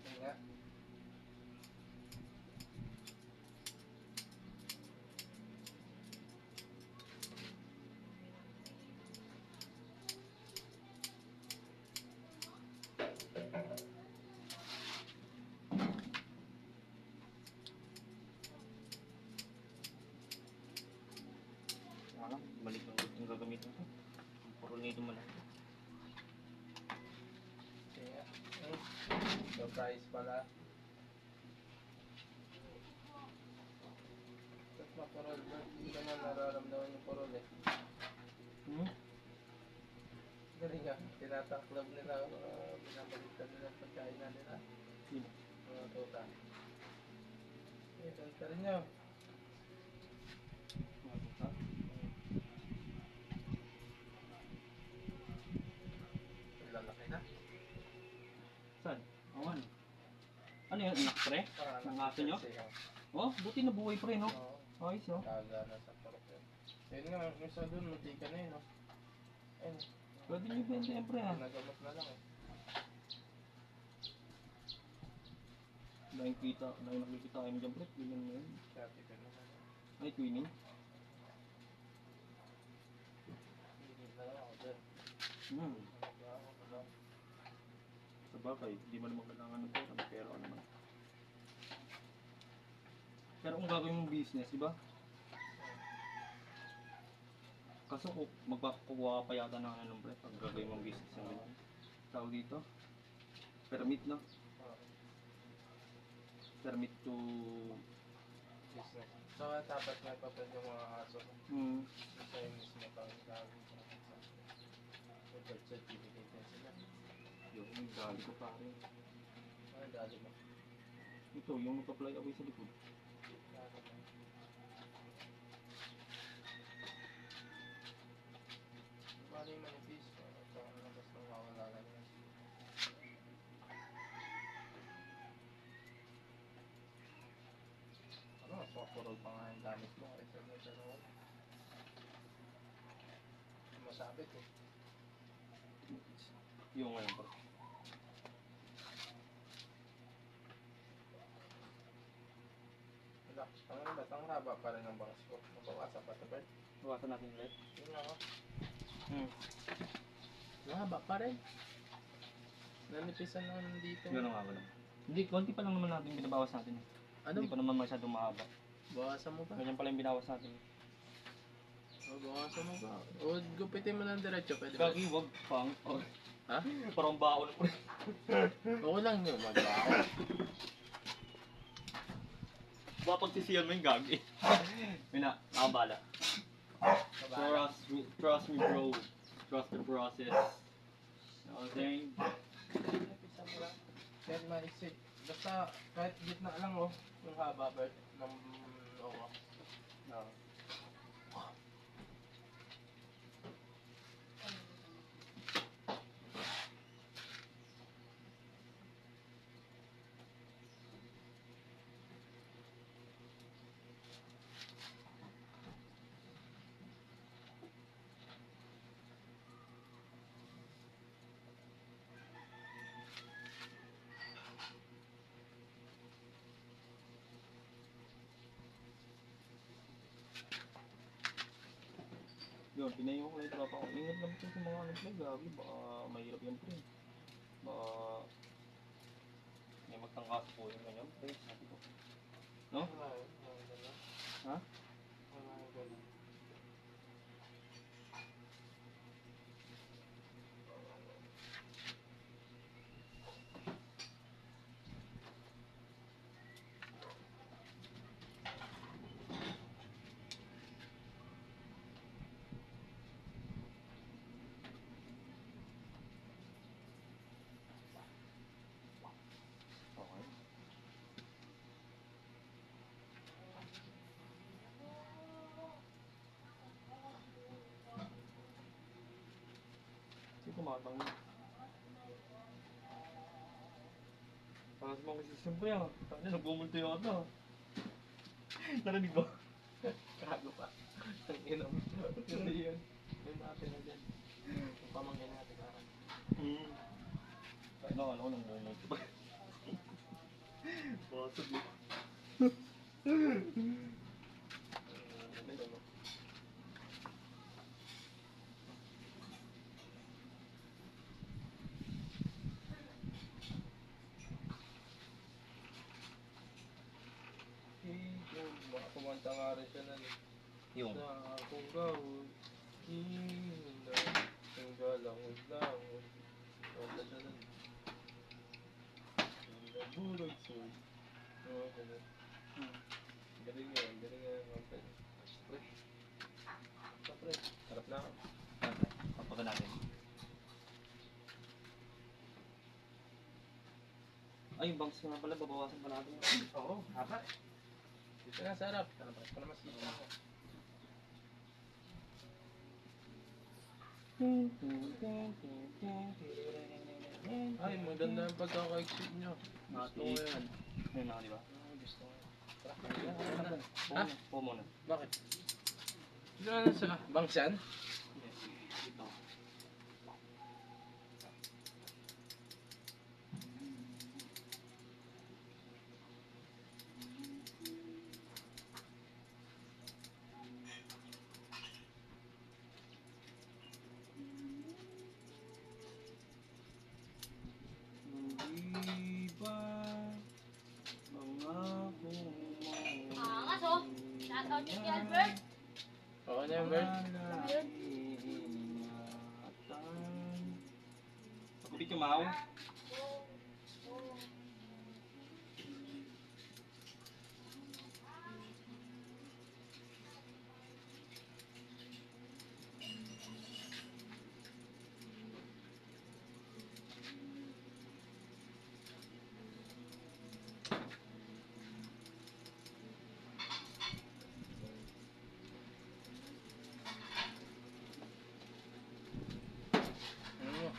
Kaya, Wala, balik lang yung gagamitin ko. Puro nito man lang. kaya, surprise pala. Tapos mapurol ba? Hindi ka na nararamdaman yung purol eh. Galing nga, tinataklab nila, binabaliktad nila ang pagkain na nila. Sino? Mga tuta. Eh, kanta rin nyo. Lalaki na. Saan? Oo, ano? Ano yun? Anak pre? Ng aso nyo? Oh, buti nabuhay pre, no? Oo, Ayos, oh. kaga na sa purok yun. Yun nga, yung isa dun, munti ka na yun, no? Ayun, Pwede nyo benta yan pre, ha? nagamot na lang eh. Dahil nakikita kayo dyan pre. Bilan mo yun. Sabi ko naman. Ay, twinning. Hindi na lang ako dyan. Hmm. Ano ba? Sa bagay, hindi mo naman kailangan ng pera. May pera ka naman. Pero kung gagawin mong business, di ba? Kaso kung magpapakuha ka pa yata ng ano pre, pag gagawin mong business ng ganyan. Tawag dito? Permit, no? Oo, Permit to... business. So, dapat may papel yung mga aso. Hmm. Isa yung mismo pang gagawin sa birth certificate na sila. Yung dali ko pare. Ano dali mo? Ito, yung mag-apply away sa likod. Dali mo. Bali yung manifest. Ito ang labas ng mawala lang yan. Ano, mas mapurol pa nga yung gamit mo kaysa na sa noon. Masabit eh. Yung ano pa. Wala. Ang ba't ang haba pa rin ang bangas ko. Nabawasan pa ito, Bert. Bawasan natin ulit. Yun lang oh. Hmm. Mahaba pa rin. Nanipisan naman dito. Gano'n nga ba lang? Hindi, konti pa lang naman natin binabawas natin. Ano? Hindi pa naman masyadong mahaba. Bawasan mo pa? Ganyan pala yung binawas natin. O, bawasan mo pa. O, gupitin mo ng diretso. Pwede ba? Gagi, wag pang. Oh. Ha? Parang baon po. Oo lang yun. Magbaho. Baka pagsisiyan mo yung gagi. Mina, nakabala. Trust me bro. Trust the process. Okay? Nanipisan mo lang. Kahit maisip. Basta kahit gitna lang oh. Yung haba, Bert. Ng oo. No. Yun, pinayo ko na yung tropa ko. Ingat lang po sa mga ano pre, gabi. Baka mahirap yan pre. Baka may magtangkas po yung ganyan pre. Sabi ko. No? Ha? Okay. Sige, kumakatang mo. Para sa mga kasisyon ko yan. Tanya, nagbumulto yung ata. Narinig ba? Kago pa. Ang inom. Hindi yun. Yung natin na dyan. Yung pamangkin natin parang. Kaya na, nang bumulto pa. Basag mo. Baka kumanta nga rin siya na Yung. sa akong gawin. Hina. Ang galangon langon. Kumanta siya na. Naburag soy. Oo, ganun. Galing nga yung kumanta niya. Pre. Pre. Harap na ako. Papaga natin. Ay, yung bangs nga pala, babawasan pa natin. Oo, haba. Dito na sa harap. Para mas kita ako. Ay, maganda yung pagkaka-exit nyo. Gusto ko yan. Yun na, di ba? Gusto ko yan. Ha? Po muna. Bakit? Dito na sa bangsan? Ito. Hindi ba mangako mo? Angas oh. Shoutout kay Albert. Okay na yung bird? Ayun. Pagkupit yung mahaw. Ano mo?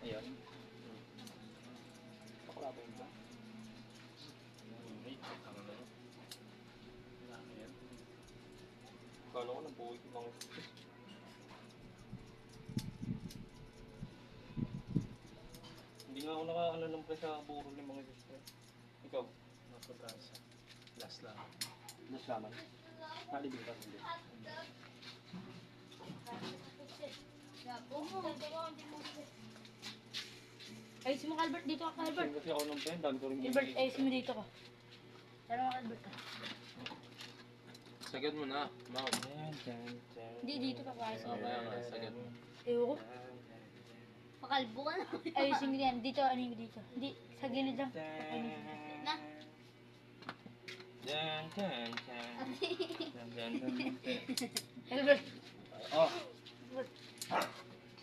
Ayan. Bakla ba yun ba? Wait, ano na yun? Bakit? Kala ko nabuhay ko mga Hindi nga ako naka-ano lang pa sa buro ng mga sister. Ikaw? Nasa brasa. Last lang. Naslaman. Nalibig ka hindi. Ayusin mo ka, Albert. Dito ka, Albert. Kasi ako ng pen, dami ko rin Albert, ayusin mo dito ka. Tara mo, Albert. Sagad mo na. Mount. Hindi, dito ka para sa Kaya nga, sagad mo. Ewan ko. Pakalbo ka na. Ayusin mo yan. Dito, ano yung dito. Hindi, sa gilid lang. Na. Albert. Oh.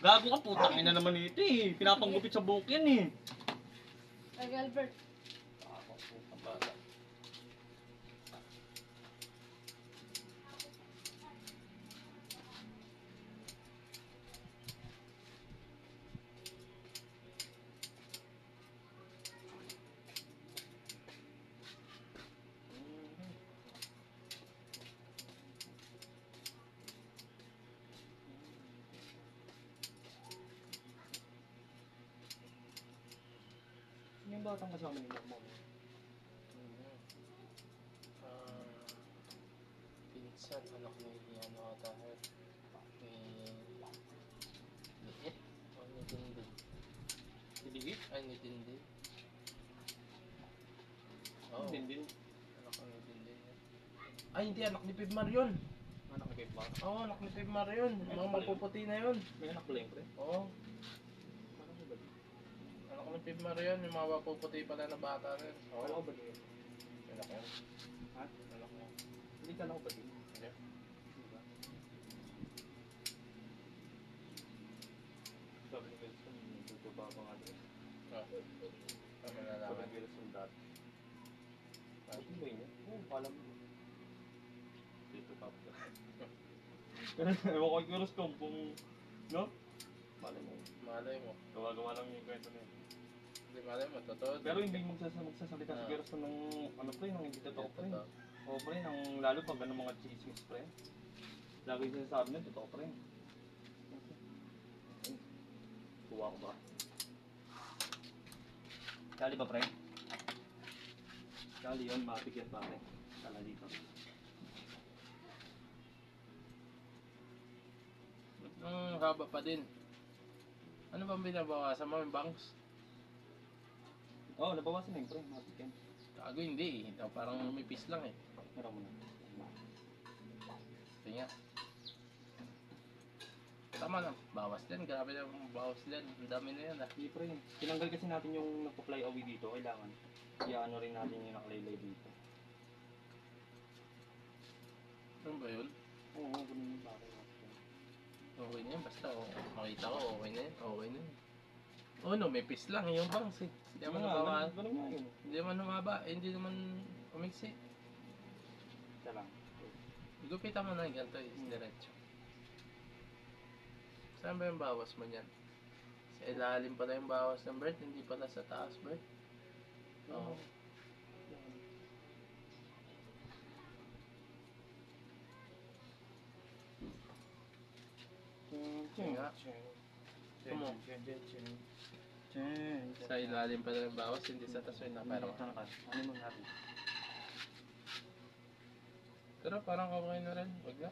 Gago ka, putang ina naman ito eh. Pinapanggupit sa buhok yan eh. Albert. Ako, putang bata. Yung batang kasama ni Mom. Pinsan, anak ni Ian ata. Tindi. Hindi. Ay, ni Tindi. Oo. Hindi. Anak ni Tindi. Ay, hindi. Anak ni Pib Marion. Anak ni Pip Mar. Oo, anak ni Pib Marion. Mga mapuputi na yun. May anak pala yun, pre. Oo. Anak ko ba? Anak ni Pib Marion. Yung mga mapuputi pala na bata rin. Oo. Anak ko ba din? Anak yan. Ha? Anak yan. Hindi ka anak ko ba din? Hindi. Diba? Sabi ni Wilson, nagtutaba pa nga doon. Oo. Tama na Sabi naman. ni Wilson dati. Hindi ba yun? Oo, pala mo. Dito pa pa. Pero ewan ko kay Kuros kung, no? Malay mo. Malay mo. Gawa-gawa lang yung kwento na yun. Hindi malay mo. Totoo. Pero hindi magsasalita si Kuros ng, ano pre, ng hindi totoo pre. Totoo. Oo pre, ng lalo pag ano mga chismis pre. Lagi yung sinasabi na, totoo pre. Kuha ko ba? Kali ba pre? Kali yun, mabigyan pa pre. Kala dito. Haba pa din. Ano bang binabawasan mo? Yung banks? Oo, nabawasan na yun pre, mabigyan. Gago hindi eh. Ito parang lumipis lang eh. Meron mo na. Ito nga. Tama na. Bawas din. Grabe na bawas din. Ang dami na yan ah. Hindi pre, tinanggal kasi natin yung nagpa-fly away dito, kailangan. Iyaano rin natin yung nakalaylay dito. Ano ba yun? Oo, ganun yung bakit natin. Okay na yan. Basta makita ko okay na yan. Okay na yan. Oh, lumipis lang yung banks eh. Hindi naman lumaba. Ganun nga yun. Hindi naman lumaba. Eh, hindi naman umiksi. Isa lang. Gupitan mo na yung ganito is diretso. Saan ba yung bawas mo niyan? Sa ilalim pala yung bawas ng Bert, hindi pala sa taas, Bert. Oo. Nga. Tumo. Sa ilalim pala yung bawas, hindi sa taas yung Pero napera. ano mo natin? Pero parang okay na rin. Wag na.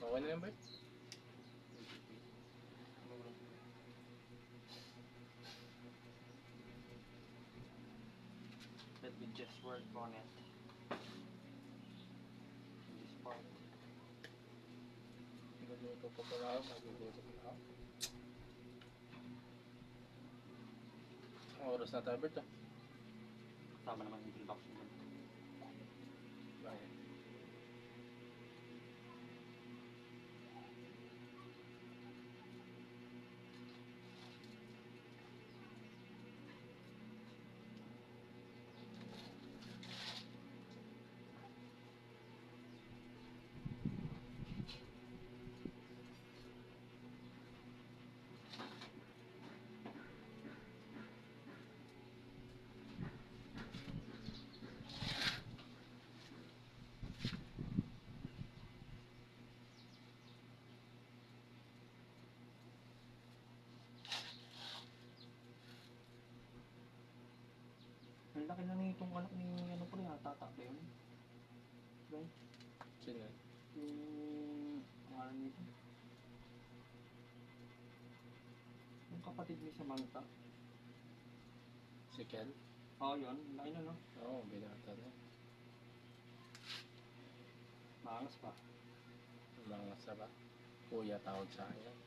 Okay na yan, Bert. Let me just work on it. This part. Magluluto pa pala ako. Magluluto pa ako. Ang oras na tayo, Bert, ah. Tama naman yung introduction mo. Bakit? Ang laki na nitong anak ni ano ko rin, tata ba yun? Right? Sino yun? Yung pangalan nito. Yung kapatid ni Samantha. Si Kel? Oo, yun. Laki na, no? Oo, binata na. Maangas pa. Mga saba. Kuya tawag sa akin yan.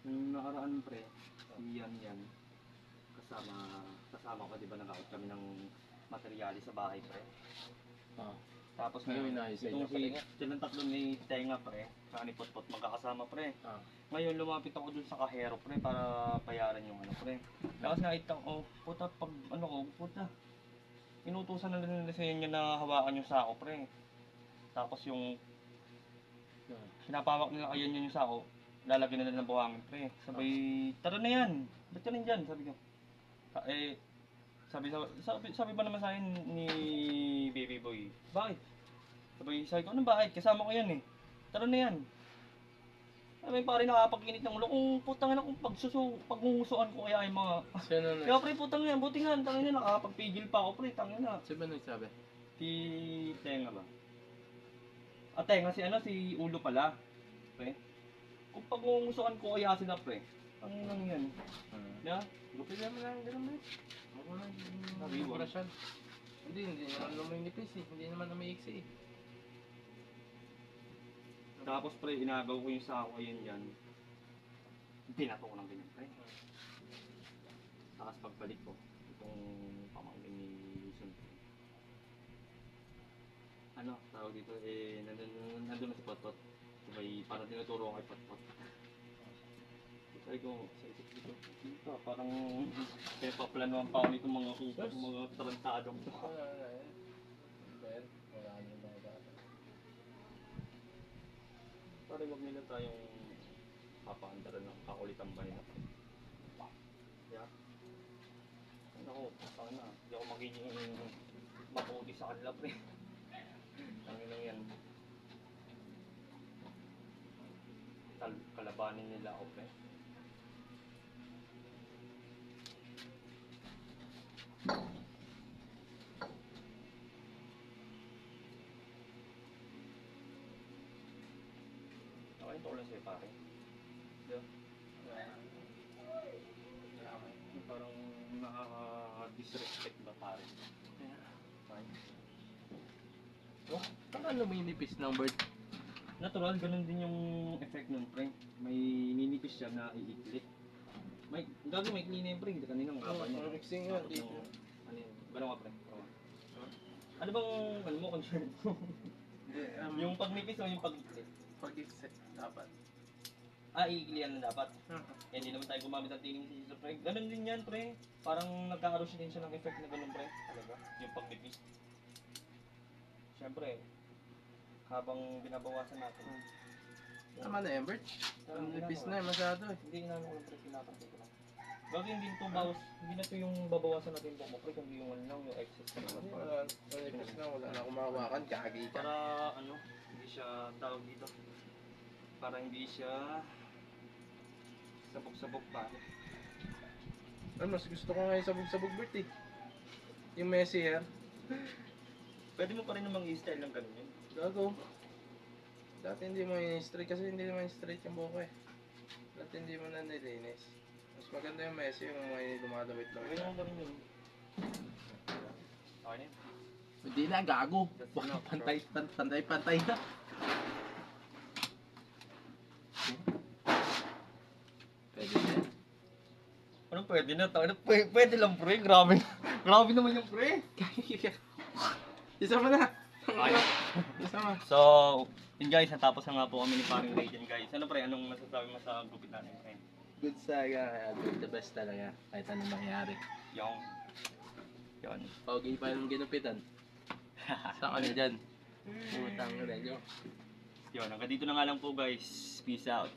Yung nakaraan, pre, yan. Kasama ko, di ba, nag-out kami ng materyales sa bahay, pre. Ah. Tapos Ano ngayon, inayos sa itong inyo, Patinga? silang tatlo ni Tenga, pre, saka ni Potpot, magkakasama, pre. Ah. Ngayon, lumapit ako dun sa kahero, pre, para bayaran yung ano, pre. Tapos nakita ko, puta, pag, ano ko, puta, inutusan na nila sa inyo na hawakan yung sako, pre. Tapos yung, pinapawak nila kayo yung sako, lalagyan na nila ng buhangin, pre. Sabay, tara na yan, ba't ka rin dyan, sabi ko. Sabi ba naman sa akin ni Baby Boy, bakit? Sabi ko, ano bakit? Kasama ko yan eh. Tara na yan. May pare nakapag-init ng ulo. Kung putang na kung paghuhusuan ko kaya yung mga... Sino na? Kaya pre, putang yan. Buti nga, tangin na, nakakapagpigil pa ako pre, tangin na. Sino ba nagsabi? Si Tenga ba? Tenga si Ulo pala. Pre. Kung paghuhusuan ko kaya sila pre, Ang lang yan. Na? Gupit naman lang, ganun mo. Ako na, Nabiwang. operasyon. Hindi naman luminipis eh. Hindi naman umiiksi eh. Tapos pre, inagaw ko yung sako yun yan. Binato ko ng ganyan pre. Tapos pagbalik ko, itong pamangkin ni Wilson. Ano, tawag dito nandun na si Potpot. May parang tinuturo ko kay Potpot. Sabi ko, sa isip dito, dito parang paplanuhan pa kami itong mga upas, mga tarantadong to. Wala na yan. Ben, wala na yung mga bata. Para wag nila tayong papaandaran ng kakulitan ba nila. Yeah. Ako, sana, hindi ako magiging mabuti sa kanila pre. Ang lang yan. Kalabanin nila ako pre. Okay, ito ko lang sa'yo pare. Yeah. Parang nakaka-disrespect ba pare? Fine. Oh, paano luminipis ng bird? Natural, ganun din yung effect nun, pre. May ninipis siya na iiklit. May, gagawin may clean yung pre, hindi kanina mga Oo, niya. ang mixing nga dito. Ano yun? Gano'n ka pre? Ano bang, ano mo, concern mo? Yung pagnipis o yung pag-iklit? Pag-exit dapat. Iiklian na dapat. Eh, hindi naman tayo gumamit ng tining si Sir pre. Ganun din yan, pre. Parang nagkakaroon din siya ng effect na ganun, pre. Talaga, yung pagnipis. Siyempre, habang binabawasan natin. Tama na yan, Bert. Ang nipis na masyado eh. Hindi inano ko lang, pre. Pinapantay ko lang. Bagay hindi ito bawas, hindi na ito yung babawasan natin yung mo, pre. Kundi yung ano lang, yung excess na naman. Wala, ang nipis na, wala na kumawakan, kagi ka. Para ano, hindi siya tawag dito. Para hindi siya sabog-sabog pa. Ano, mas gusto ko nga yung sabog-sabog, Bert eh. Yung Messi hair. Pwede mo pa rin namang i-style ng ganun yun. Gago. Dati hindi mo straight kasi hindi naman straight yung buko eh. Dati hindi mo na nilinis. Mas maganda yung Messi yung may lumalawit lang. Gawin mo pa rin yun. Okay na yun. Hindi na, gago. That's Baka enough, bro. pantay na. Pwede na yan. Anong pwede na? Pwede lang pre, grabe. Grabe naman yung pre. Isa mo na. Okay. Isa mo. So, yun guys, natapos na nga po kami ni Paring Ray dyan guys. Ano pre, anong masasabi mo sa gupit natin friend? Good saga, good the best talaga. Kahit anong mangyari. Yung, yun. Pogi pa yung ginupitan. Sa kanya dyan. Putang ina nyo. Yun, hanggang dito na nga lang po guys. Peace out.